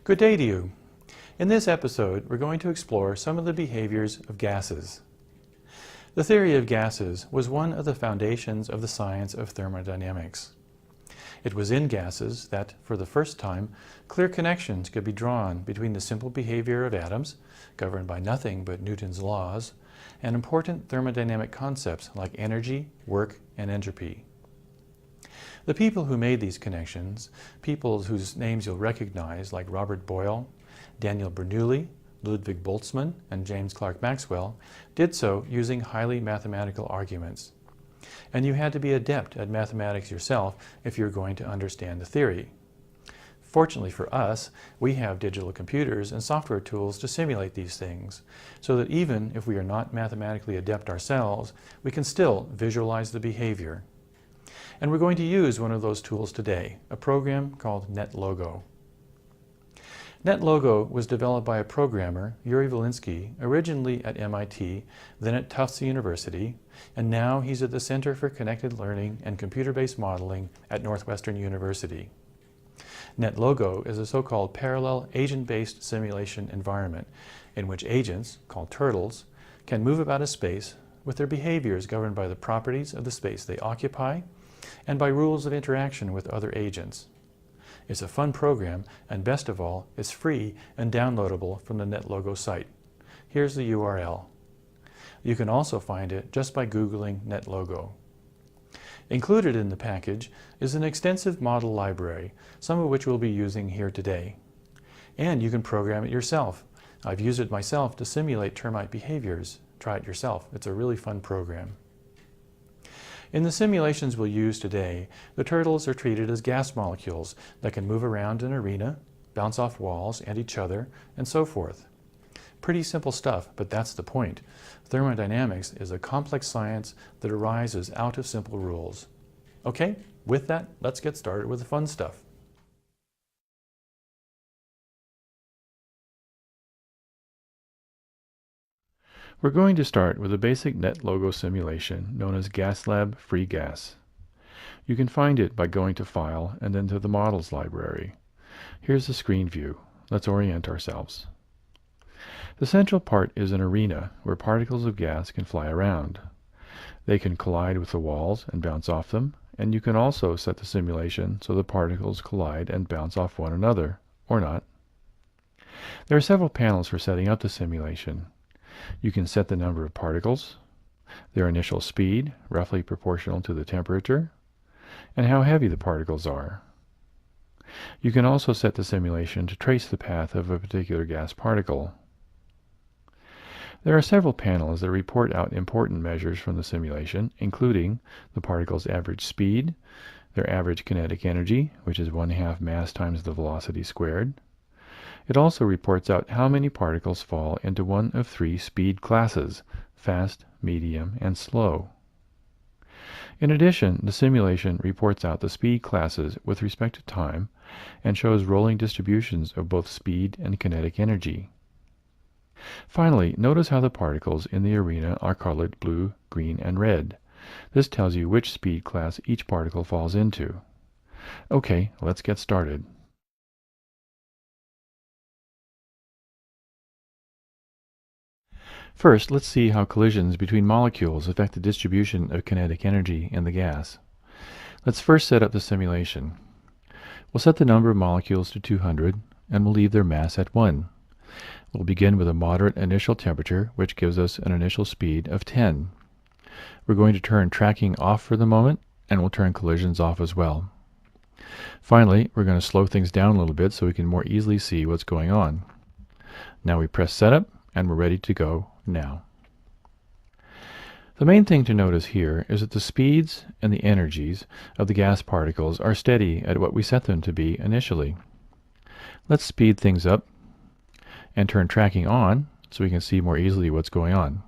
Good day to you. In this episode, we're going to explore some of the behaviors of gases. The theory of gases was one of the foundations of the science of thermodynamics. It was in gases that, for the first time, clear connections could be drawn between the simple behavior of atoms, governed by nothing but Newton's laws, and important thermodynamic concepts like energy, work, and entropy. The people who made these connections, people whose names you'll recognize like Robert Boyle, Daniel Bernoulli, Ludwig Boltzmann, and James Clerk Maxwell, did so using highly mathematical arguments. And you had to be adept at mathematics yourself if you're going to understand the theory. Fortunately for us, we have digital computers and software tools to simulate these things, so that even if we are not mathematically adept ourselves, we can still visualize the behavior. And we're going to use one of those tools today, a program called NETLogo. NETLogo was developed by a programmer, Yuri Velinsky, originally at MIT, then at Tufts University, and now he's at the Center for Connected Learning and Computer-Based Modeling at Northwestern University. NETLogo is a so-called parallel agent-based simulation environment in which agents, called turtles, can move about a space with their behaviors governed by the properties of the space they occupy and by rules of interaction with other agents. It's a fun program, and best of all, it's free and downloadable from the NETLogo site. Here's the URL. You can also find it just by Googling NETLogo. Included in the package is an extensive model library, some of which we'll be using here today. And you can program it yourself. I've used it myself to simulate termite behaviors. Try it yourself. It's a really fun program. In the simulations we'll use today, the turtles are treated as gas molecules that can move around an arena, bounce off walls and each other, and so forth. Pretty simple stuff, but that's the point. Thermodynamics is a complex science that arises out of simple rules. Okay, with that, let's get started with the fun stuff. We're going to start with a basic NETLogo simulation known as GasLab Free Gas. You can find it by going to File and then to the Models library. Here's the screen view. Let's orient ourselves. The central part is an arena where particles of gas can fly around. They can collide with the walls and bounce off them, and you can also set the simulation so the particles collide and bounce off one another, or not. There are several panels for setting up the simulation. You can set the number of particles, their initial speed, roughly proportional to the temperature, and how heavy the particles are. You can also set the simulation to trace the path of a particular gas particle. There are several panels that report out important measures from the simulation, including the particle's average speed, their average kinetic energy, which is 1/2 mass times the velocity squared. It also reports out how many particles fall into one of 3 speed classes: fast, medium, and slow. In addition, the simulation reports out the speed classes with respect to time and shows rolling distributions of both speed and kinetic energy. Finally, notice how the particles in the arena are colored blue, green, and red. This tells you which speed class each particle falls into. Okay, let's get started. First, let's see how collisions between molecules affect the distribution of kinetic energy in the gas. Let's first set up the simulation. We'll set the number of molecules to 200, and we'll leave their mass at 1. We'll begin with a moderate initial temperature, which gives us an initial speed of 10. We're going to turn tracking off for the moment, and we'll turn collisions off as well. Finally, we're going to slow things down a little bit so we can more easily see what's going on. Now we press Setup, and we're ready to go now. The main thing to notice here is that the speeds and the energies of the gas particles are steady at what we set them to be initially. Let's speed things up and turn tracking on so we can see more easily what's going on.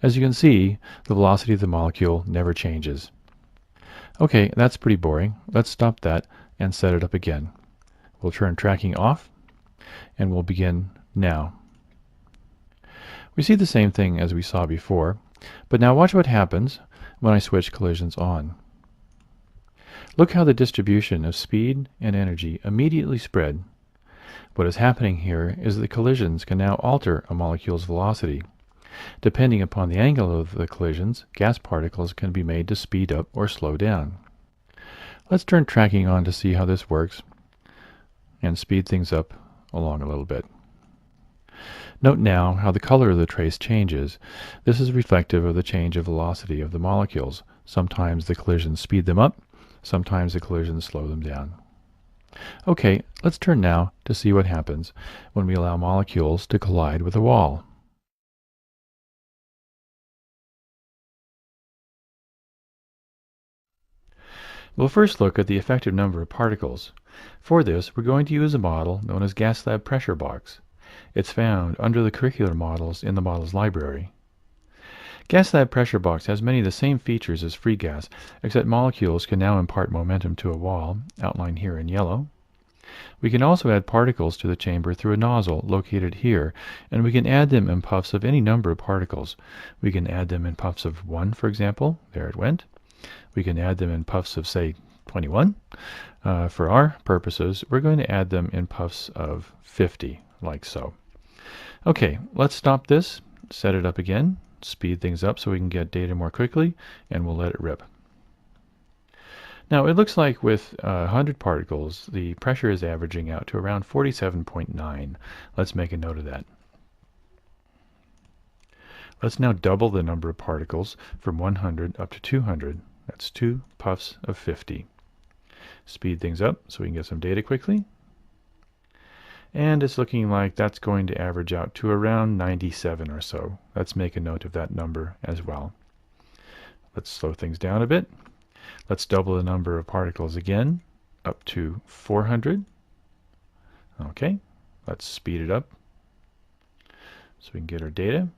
As you can see, the velocity of the molecule never changes. Okay, that's pretty boring. Let's stop that and set it up again. We'll turn tracking off and we'll begin now. We see the same thing as we saw before, but now watch what happens when I switch collisions on. Look how the distribution of speed and energy immediately spread. What is happening here is that collisions can now alter a molecule's velocity. Depending upon the angle of the collisions, gas particles can be made to speed up or slow down. Let's turn tracking on to see how this works and speed things up along a little bit. Note now how the color of the trace changes. This is reflective of the change of velocity of the molecules. Sometimes the collisions speed them up, sometimes the collisions slow them down. Okay, let's turn now to see what happens when we allow molecules to collide with a wall. We'll first look at the effective number of particles. For this, we're going to use a model known as Gas Lab Pressure Box. It's found under the curricular models in the models library. Gas Lab Pressure Box has many of the same features as free gas, except molecules can now impart momentum to a wall, outlined here in yellow. We can also add particles to the chamber through a nozzle located here, and we can add them in puffs of any number of particles. We can add them in puffs of 1, for example. There it went. We can add them in puffs of, say, 21. For our purposes, we're going to add them in puffs of 50, like so. Okay, let's stop this, set it up again, speed things up so we can get data more quickly, and we'll let it rip. Now, it looks like with 100 particles, the pressure is averaging out to around 47.9. Let's make a note of that. Let's now double the number of particles from 100 up to 200. That's 2 puffs of 50. Speed things up so we can get some data quickly. And it's looking like that's going to average out to around 97 or so. Let's make a note of that number as well. Let's slow things down a bit. Let's double the number of particles again, up to 400. Okay, let's speed it up so we can get our data.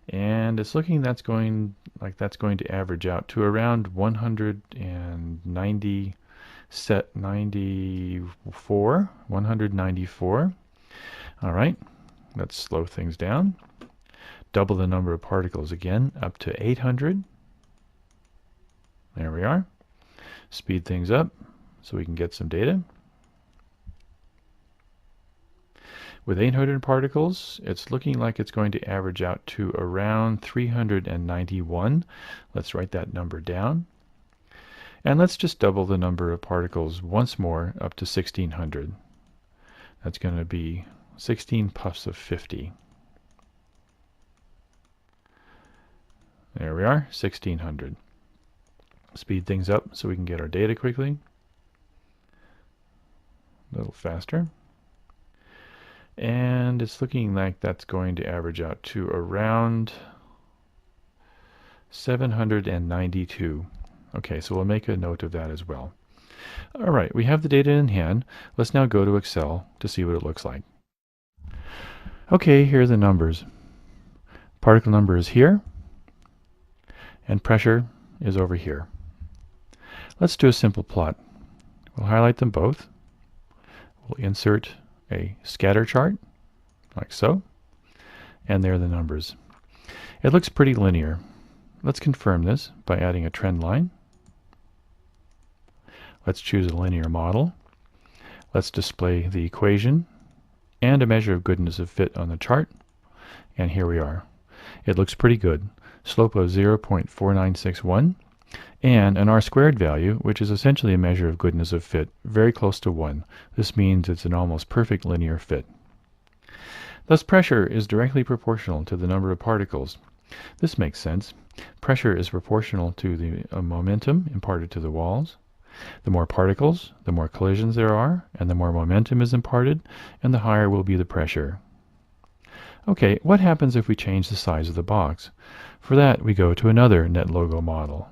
And it's looking that's going to average out to around 194. All right, let's slow things down. Double the number of particles again, up to 800. There we are. Speed things up so we can get some data. With 800 particles, it's looking like it's going to average out to around 391. Let's write that number down. And let's just double the number of particles once more up to 1600. That's going to be 16 puffs of 50. There we are, 1600. Speed things up so we can get our data quickly. A little faster. And it's looking like that's going to average out to around 792. Okay, so we'll make a note of that as well. All right, we have the data in hand. Let's now go to Excel to see what it looks like. Okay, here are the numbers. Particle number is here, and pressure is over here. Let's do a simple plot. We'll highlight them both. We'll insert a scatter chart, like so, and there are the numbers. It looks pretty linear. Let's confirm this by adding a trend line. Let's choose a linear model. Let's display the equation and a measure of goodness of fit on the chart, and here we are. It looks pretty good. Slope of 0.4961 and an R-squared value, which is essentially a measure of goodness of fit, very close to 1. This means it's an almost perfect linear fit. Thus, pressure is directly proportional to the number of particles. This makes sense. Pressure is proportional to the momentum imparted to the walls. The more particles, the more collisions there are, and the more momentum is imparted, and the higher will be the pressure. Okay, what happens if we change the size of the box? For that, we go to another NETLogo model.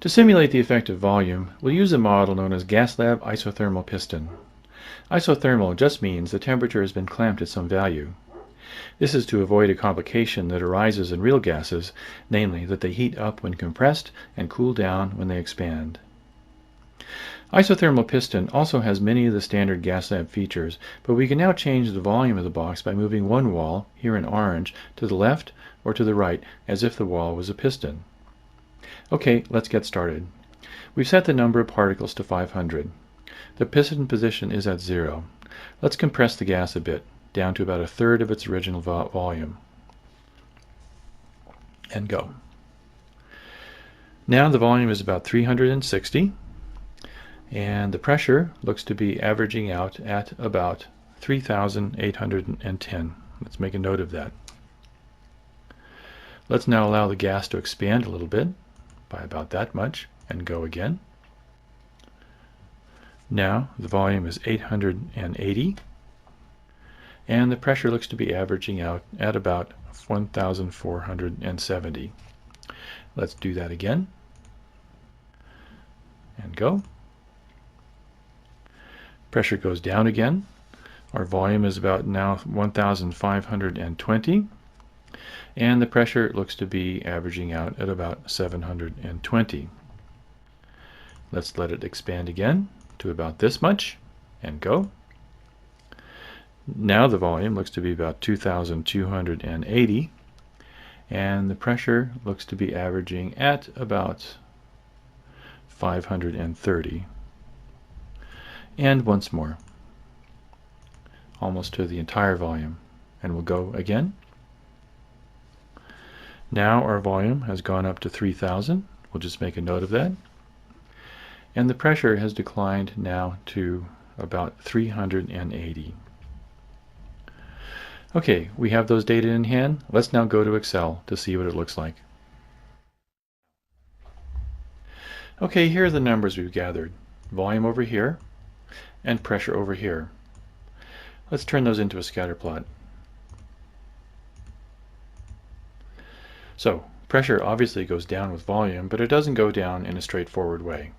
To simulate the effect of volume, we'll use a model known as Gas Lab Isothermal Piston. Isothermal just means the temperature has been clamped at some value. This is to avoid a complication that arises in real gases, namely that they heat up when compressed and cool down when they expand. Isothermal piston also has many of the standard gas lab features, but we can now change the volume of the box by moving one wall, here in orange, to the left or to the right, as if the wall was a piston. Okay, let's get started. We've set the number of particles to 500. The piston position is at 0. Let's compress the gas a bit, down to about a third of its original volume. And go. Now the volume is about 360, and the pressure looks to be averaging out at about 3,810. Let's make a note of that. Let's now allow the gas to expand a little bit, by about that much, and go again. Now the volume is 880, and the pressure looks to be averaging out at about 1,470. Let's do that again, and go. Pressure goes down again. Our volume is about now 1,520, and the pressure looks to be averaging out at about 720. Let's let it expand again to about this much, and go. Now the volume looks to be about 2,280, and the pressure looks to be averaging at about 530. And once more, almost to the entire volume, and we'll go again. Now our volume has gone up to 3,000. We'll just make a note of that. And the pressure has declined now to about 380. Okay, we have those data in hand. Let's now go to Excel to see what it looks like. Okay, here are the numbers we've gathered. Volume over here, and pressure over here. Let's turn those into a scatter plot. So, pressure obviously goes down with volume, but it doesn't go down in a straightforward way.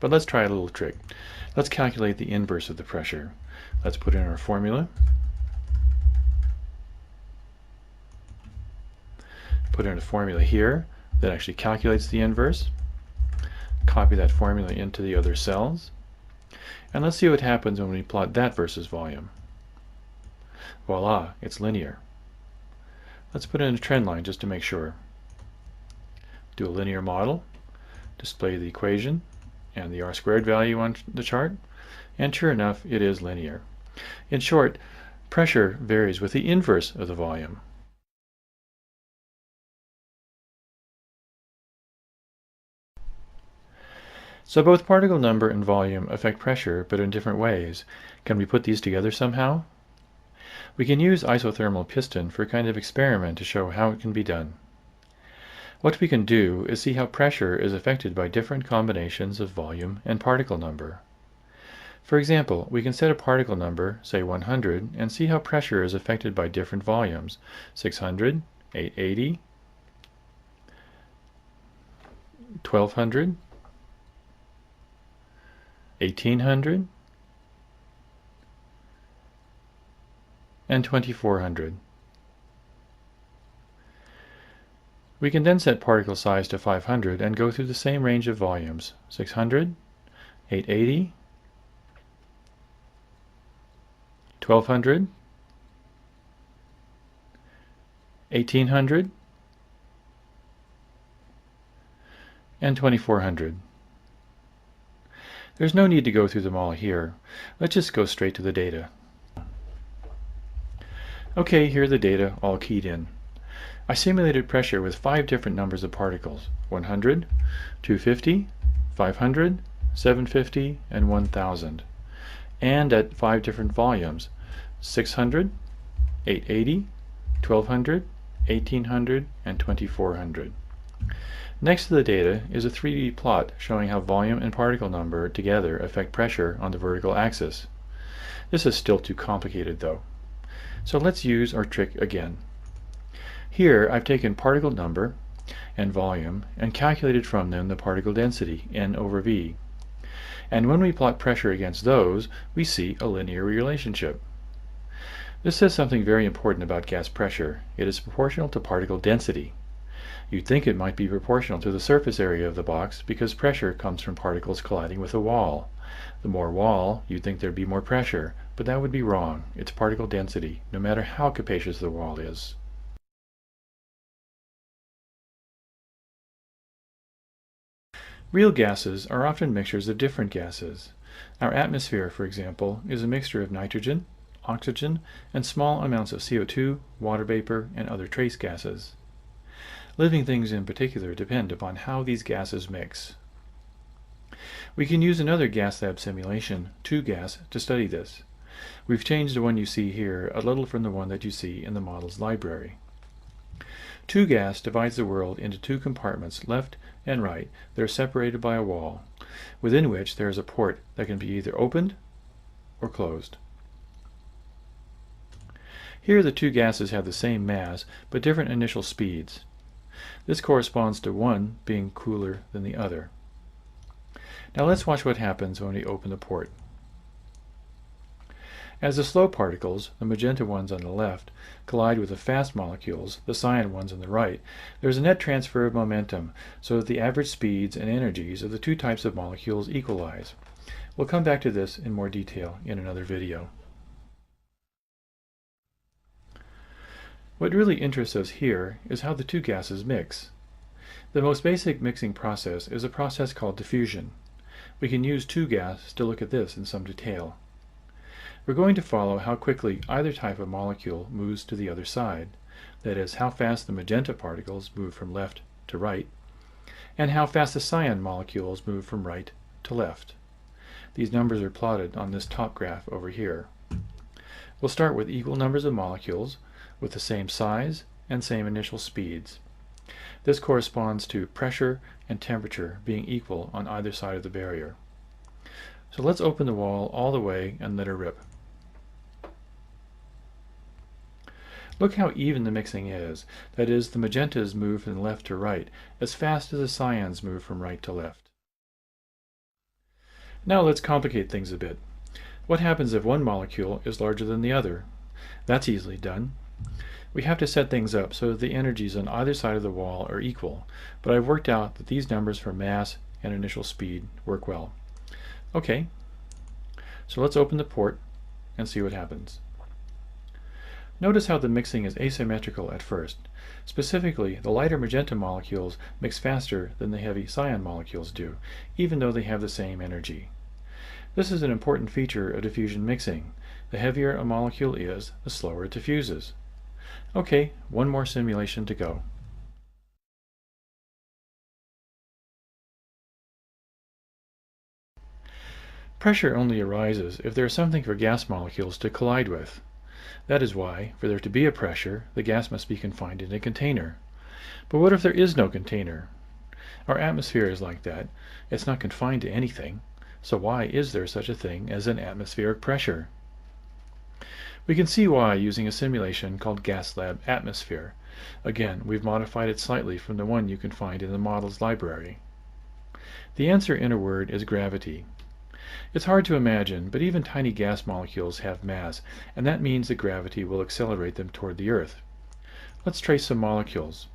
But let's try a little trick. Let's calculate the inverse of the pressure. Let's put in our formula. Put in a formula here that actually calculates the inverse. Copy that formula into the other cells. And let's see what happens when we plot that versus volume. Voila, it's linear. Let's put in a trend line just to make sure. Do a linear model, display the equation and the r² value on the chart, and sure enough, it is linear. In short, pressure varies with the inverse of the volume. So both particle number and volume affect pressure, but in different ways. Can we put these together somehow? We can use isothermal piston for a kind of experiment to show how it can be done. What we can do is see how pressure is affected by different combinations of volume and particle number. For example, we can set a particle number, say 100, and see how pressure is affected by different volumes, 600, 880, 1200, 1800, and 2400. We can then set particle size to 500 and go through the same range of volumes, 600, 880, 1200, 1800, and 2400. There's no need to go through them all here. Let's just go straight to the data. Okay, here are the data all keyed in. I simulated pressure with 5 different numbers of particles, 100, 250, 500, 750, and 1000, and at 5 different volumes, 600, 880, 1200, 1800, and 2400. Next to the data is a 3D plot showing how volume and particle number together affect pressure on the vertical axis. This is still too complicated though. So let's use our trick again. Here I've taken particle number and volume and calculated from them the particle density, N over V. And when we plot pressure against those, we see a linear relationship. This says something very important about gas pressure. It is proportional to particle density. You'd think it might be proportional to the surface area of the box because pressure comes from particles colliding with a wall. The more wall, you'd think there'd be more pressure, but that would be wrong. It's particle density, no matter how capacious the wall is. Real gases are often mixtures of different gases. Our atmosphere, for example, is a mixture of nitrogen, oxygen, and small amounts of CO2, water vapor, and other trace gases. Living things in particular depend upon how these gases mix. We can use another gas lab simulation, 2-gas, to study this. We've changed the one you see here a little from the one that you see in the model's library. 2-gas divides the world into two compartments, left and right, that are separated by a wall, within which there is a port that can be either opened or closed. Here the two gases have the same mass, but different initial speeds. This corresponds to one being cooler than the other. Now let's watch what happens when we open the port. As the slow particles, the magenta ones on the left, collide with the fast molecules, the cyan ones on the right, there is a net transfer of momentum, so that the average speeds and energies of the two types of molecules equalize. We'll come back to this in more detail in another video. What really interests us here is how the two gases mix. The most basic mixing process is a process called diffusion. We can use 2-gas to look at this in some detail. We're going to follow how quickly either type of molecule moves to the other side, that is, how fast the magenta particles move from left to right, and how fast the cyan molecules move from right to left. These numbers are plotted on this top graph over here. We'll start with equal numbers of molecules with the same size and same initial speeds. This corresponds to pressure and temperature being equal on either side of the barrier. So let's open the wall all the way and let her rip. Look how even the mixing is. That is, the magentas move from left to right as fast as the cyans move from right to left. Now let's complicate things a bit. What happens if one molecule is larger than the other? That's easily done. We have to set things up so that the energies on either side of the wall are equal, but I've worked out that these numbers for mass and initial speed work well. Okay, so let's open the port and see what happens. Notice how the mixing is asymmetrical at first. Specifically, the lighter magenta molecules mix faster than the heavy cyan molecules do, even though they have the same energy. This is an important feature of diffusion mixing. The heavier a molecule is, the slower it diffuses. Okay, one more simulation to go. Pressure only arises if there is something for gas molecules to collide with. That is why, for there to be a pressure, the gas must be confined in a container. But what if there is no container? Our atmosphere is like that. It's not confined to anything. So why is there such a thing as an atmospheric pressure? We can see why using a simulation called Gas Lab Atmosphere. Again, we've modified it slightly from the one you can find in the model's library. The answer, in a word, is gravity. It's hard to imagine, but even tiny gas molecules have mass, and that means that gravity will accelerate them toward the Earth. Let's trace some molecules.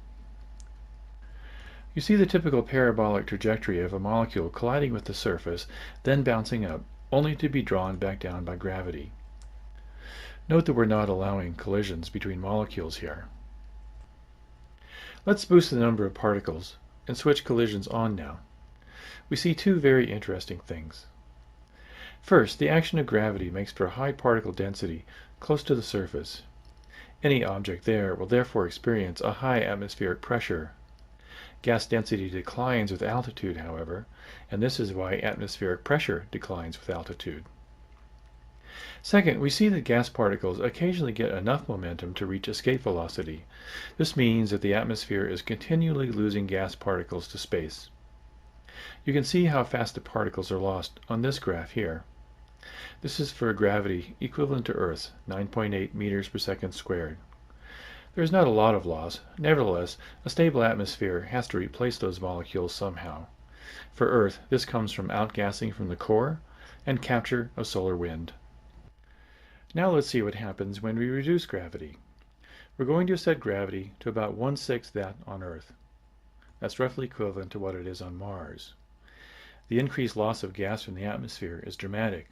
You see the typical parabolic trajectory of a molecule colliding with the surface, then bouncing up, only to be drawn back down by gravity. Note that we're not allowing collisions between molecules here. Let's boost the number of particles and switch collisions on now. We see two very interesting things. First, the action of gravity makes for a high particle density close to the surface. Any object there will therefore experience a high atmospheric pressure. Gas density declines with altitude, however, and this is why atmospheric pressure declines with altitude. Second, we see that gas particles occasionally get enough momentum to reach escape velocity. This means that the atmosphere is continually losing gas particles to space. You can see how fast the particles are lost on this graph here. This is for a gravity equivalent to Earth's, 9.8 meters per second squared. There is not a lot of loss. Nevertheless, a stable atmosphere has to replace those molecules somehow. For Earth, this comes from outgassing from the core and capture of solar wind. Now let's see what happens when we reduce gravity. We're going to set gravity to about 1/6 that on Earth. That's roughly equivalent to what it is on Mars. The increased loss of gas from the atmosphere is dramatic.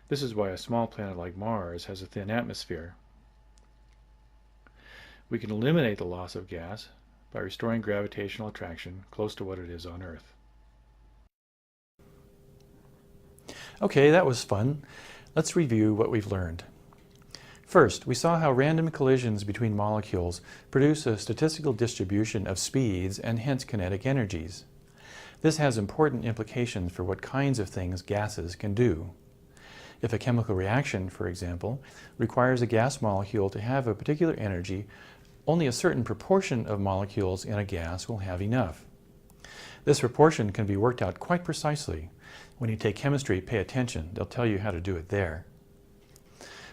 This is why a small planet like Mars has a thin atmosphere. We can eliminate the loss of gas by restoring gravitational attraction close to what it is on Earth. Okay, that was fun. Let's review what we've learned. First, we saw how random collisions between molecules produce a statistical distribution of speeds and hence kinetic energies. This has important implications for what kinds of things gases can do. If a chemical reaction, for example, requires a gas molecule to have a particular energy, only a certain proportion of molecules in a gas will have enough. This proportion can be worked out quite precisely. When you take chemistry, pay attention. They'll tell you how to do it there.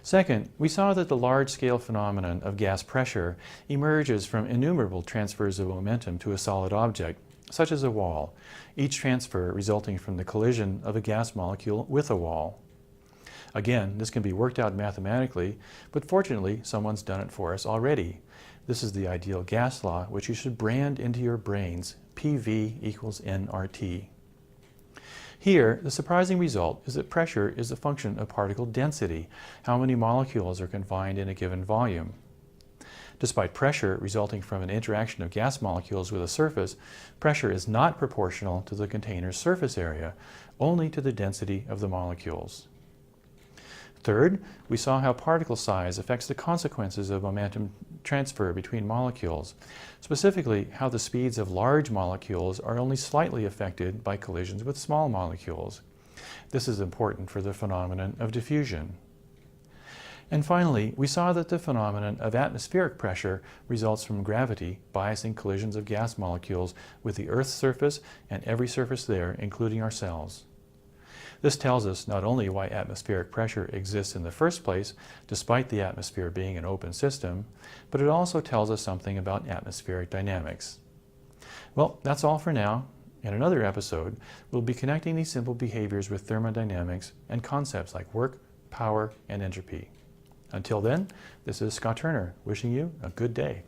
Second, we saw that the large-scale phenomenon of gas pressure emerges from innumerable transfers of momentum to a solid object, such as a wall, each transfer resulting from the collision of a gas molecule with a wall. Again, this can be worked out mathematically, but fortunately, someone's done it for us already. This is the ideal gas law, which you should brand into your brains, PV equals nRT. Here, the surprising result is that pressure is a function of particle density, how many molecules are confined in a given volume. Despite pressure resulting from an interaction of gas molecules with a surface, pressure is not proportional to the container's surface area, only to the density of the molecules. Third, we saw how particle size affects the consequences of momentum transfer between molecules, specifically how the speeds of large molecules are only slightly affected by collisions with small molecules. This is important for the phenomenon of diffusion. And finally, we saw that the phenomenon of atmospheric pressure results from gravity biasing collisions of gas molecules with the Earth's surface and every surface there, including ourselves. This tells us not only why atmospheric pressure exists in the first place, despite the atmosphere being an open system, but it also tells us something about atmospheric dynamics. Well, that's all for now. In another episode, we'll be connecting these simple behaviors with thermodynamics and concepts like work, power, and entropy. Until then, this is Scott Turner, wishing you a good day.